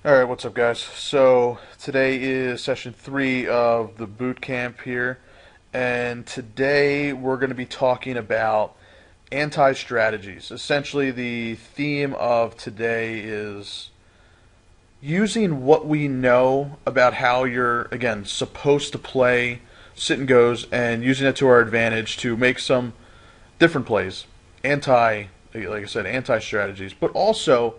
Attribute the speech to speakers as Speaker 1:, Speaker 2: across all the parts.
Speaker 1: Alright, what's up guys? So today is session 3 of the boot camp here, and today we're going to be talking about anti-strategies. Essentially the theme of today is using what we know about how you're, again, supposed to play sit and goes and using it to our advantage to make some different plays. Like I said, anti-strategies, but also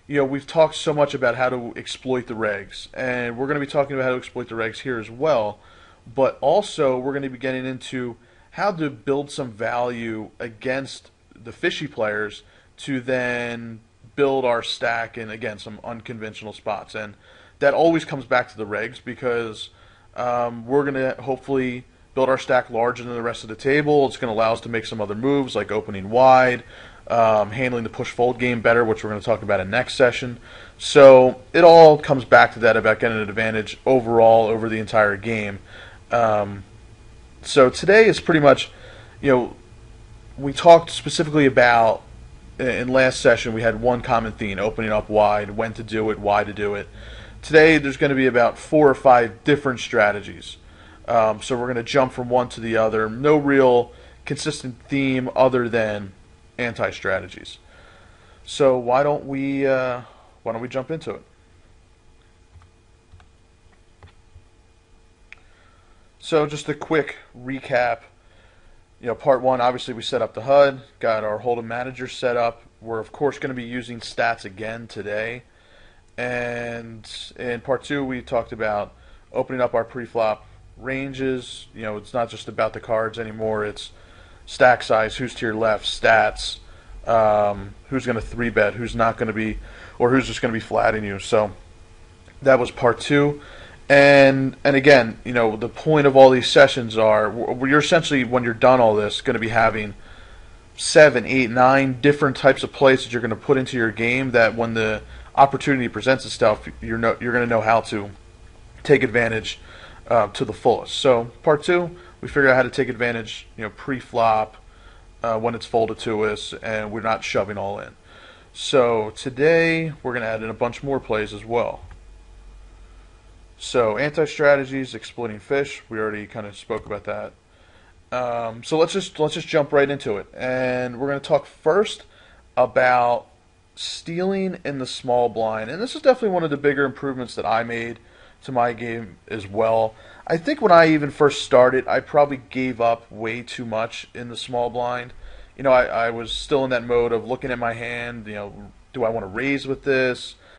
Speaker 1: we've talked so much about how to exploit the regs, and we're going to be talking about how to exploit the regs here as well. But also, we're going to be getting into how to build some value against the fishy players to then build our stack in, again, some unconventional spots. And that always comes back to the regs because we're going to hopefully build our stack larger than the rest of the table. It's going to allow us to make some other moves like opening wide, handling the push-fold game better, which we're going to talk about in next session. So it all comes back to that about getting an advantage overall over the entire game. So today is pretty much, we talked specifically about, in last session we had one common theme, opening up wide, when to do it, why to do it. Today there's going to be about 4 or 5 different strategies. So we're going to jump from one to the other. No real consistent theme other than anti-strategies. So why don't we jump into it? So just a quick recap. Part 1, obviously we set up the HUD, got our Hold'em manager set up. We're of course going to be using stats again today. And in part 2 we talked about opening up our pre-flop ranges. It's not just about the cards anymore. It's stack size, who's to your left, stats, who's going to 3-bet, who's not going to be, or who's just going to be flatting you. So that was part 2. And again, the point of all these sessions are, you're essentially, when you're done all this, going to be having 7, 8, 9 different types of plays that you're going to put into your game that when the opportunity presents itself, you're going to know how to take advantage to the fullest. So part 2, we figured out how to take advantage, pre-flop, when it's folded to us, and we're not shoving all in. So today we're going to add in a bunch more plays as well. So anti-strategies, exploiting fish. We already kind of spoke about that. So let's just jump right into it, and we're going to talk first about stealing in the small blind. And this is definitely one of the bigger improvements that I made to my game as well. I think when I even first started, I probably gave up way too much in the small blind. I was still in that mode of looking at my hand. Do I want to raise with this?